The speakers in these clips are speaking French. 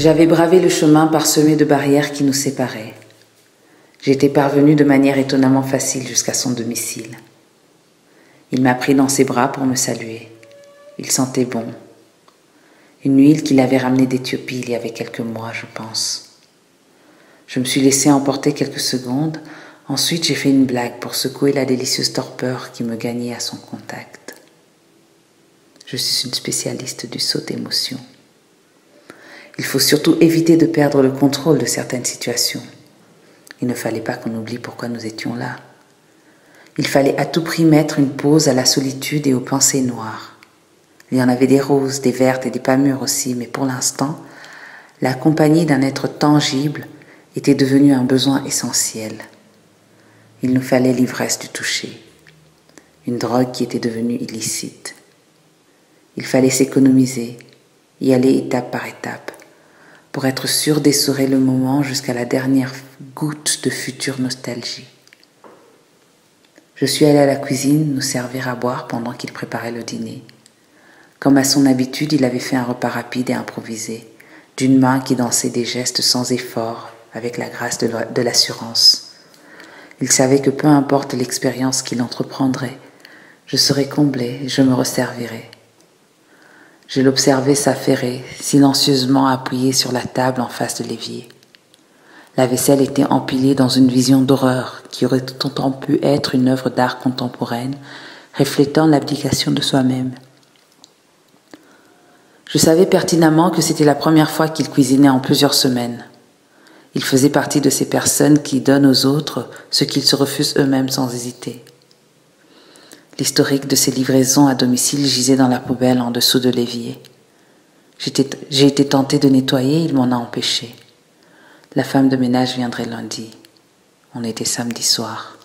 J'avais bravé le chemin parsemé de barrières qui nous séparaient. J'étais parvenue de manière étonnamment facile jusqu'à son domicile. Il m'a pris dans ses bras pour me saluer. Il sentait bon. Une huile qu'il avait ramenée d'Éthiopie il y avait quelques mois, je pense. Je me suis laissée emporter quelques secondes. Ensuite, j'ai fait une blague pour secouer la délicieuse torpeur qui me gagnait à son contact. Je suis une spécialiste du saut d'émotion. Il faut surtout éviter de perdre le contrôle de certaines situations. Il ne fallait pas qu'on oublie pourquoi nous étions là. Il fallait à tout prix mettre une pause à la solitude et aux pensées noires. Il y en avait des roses, des vertes et des pas mûres aussi, mais pour l'instant, la compagnie d'un être tangible était devenue un besoin essentiel. Il nous fallait l'ivresse du toucher, une drogue qui était devenue illicite. Il fallait s'économiser, y aller étape par étape, pour être sûr d'essorer le moment jusqu'à la dernière goutte de future nostalgie. Je suis allée à la cuisine nous servir à boire pendant qu'il préparait le dîner. Comme à son habitude, il avait fait un repas rapide et improvisé, d'une main qui dansait des gestes sans effort, avec la grâce de l'assurance. Il savait que peu importe l'expérience qu'il entreprendrait, je serais comblée et je me resservirais. Je l'observais s'affairer, silencieusement appuyé sur la table en face de l'évier. La vaisselle était empilée dans une vision d'horreur qui aurait autant pu être une œuvre d'art contemporaine, reflétant l'abdication de soi-même. Je savais pertinemment que c'était la première fois qu'il cuisinait en plusieurs semaines. Il faisait partie de ces personnes qui donnent aux autres ce qu'ils se refusent eux-mêmes sans hésiter. L'historique de ses livraisons à domicile gisait dans la poubelle en dessous de l'évier. J'ai été tentée de nettoyer, il m'en a empêché. La femme de ménage viendrait lundi. On était samedi soir.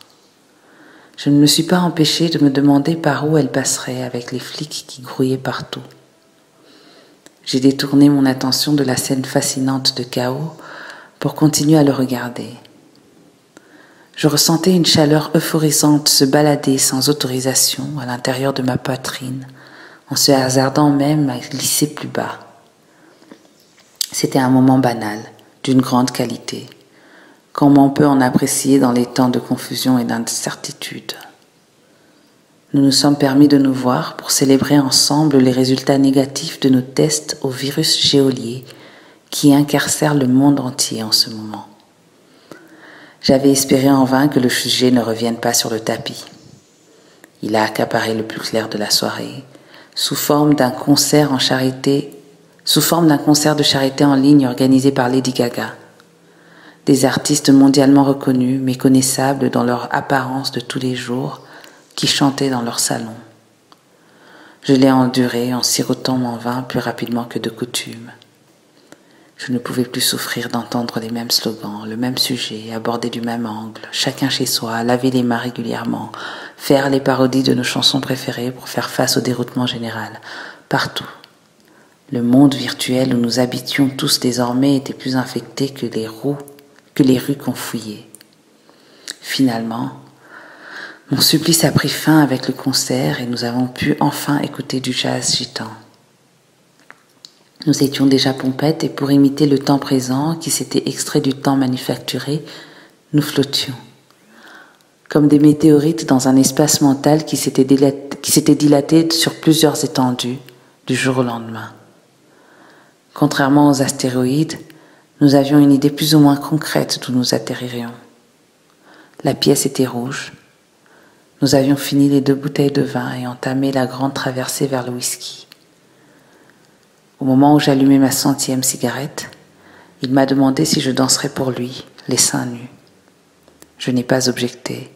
Je ne me suis pas empêchée de me demander par où elle passerait avec les flics qui grouillaient partout. J'ai détourné mon attention de la scène fascinante de chaos pour continuer à le regarder. Je ressentais une chaleur euphorisante se balader sans autorisation à l'intérieur de ma poitrine, en se hasardant même à glisser plus bas. C'était un moment banal, d'une grande qualité, comme on peut en apprécier dans les temps de confusion et d'incertitude. Nous nous sommes permis de nous voir pour célébrer ensemble les résultats négatifs de nos tests au virus géolier qui incarcère le monde entier en ce moment. J'avais espéré en vain que le sujet ne revienne pas sur le tapis. Il a accaparé le plus clair de la soirée, sous forme d'un concert de charité en ligne organisé par Lady Gaga. Des artistes mondialement reconnus, méconnaissables dans leur apparence de tous les jours, qui chantaient dans leur salon. Je l'ai enduré en sirotant mon vin plus rapidement que de coutume. Je ne pouvais plus souffrir d'entendre les mêmes slogans, le même sujet, abordé du même angle, chacun chez soi, laver les mains régulièrement, faire les parodies de nos chansons préférées pour faire face au déroutement général. Partout. Le monde virtuel où nous habitions tous désormais était plus infecté que les rues qu'on fouillait. Finalement, mon supplice a pris fin avec le concert et nous avons pu enfin écouter du jazz gitan. Nous étions déjà pompettes et pour imiter le temps présent qui s'était extrait du temps manufacturé, nous flottions. Comme des météorites dans un espace mental qui s'était dilaté sur plusieurs étendues du jour au lendemain. Contrairement aux astéroïdes, nous avions une idée plus ou moins concrète d'où nous atterririons. La pièce était rouge. Nous avions fini les 2 bouteilles de vin et entamé la grande traversée vers le whisky. Au moment où j'allumais ma 100e cigarette, il m'a demandé si je danserais pour lui, les seins nus. Je n'ai pas objecté.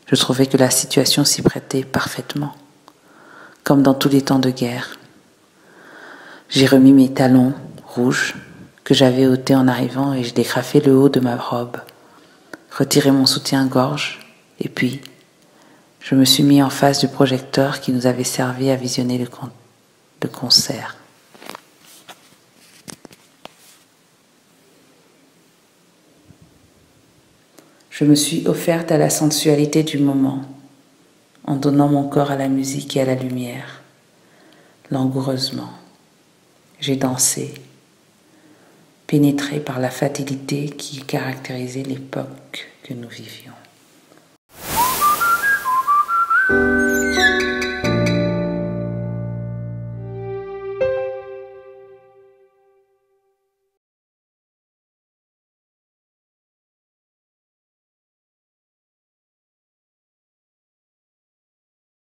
Je trouvais que la situation s'y prêtait parfaitement, comme dans tous les temps de guerre. J'ai remis mes talons rouges que j'avais ôtés en arrivant et j'ai dégrafé le haut de ma robe, retiré mon soutien-gorge et puis je me suis mis en face du projecteur qui nous avait servi à visionner le concert. Je me suis offerte à la sensualité du moment, en donnant mon corps à la musique et à la lumière, langoureusement. J'ai dansé. pénétré par la fatalité qui caractérisait l'époque que nous vivions.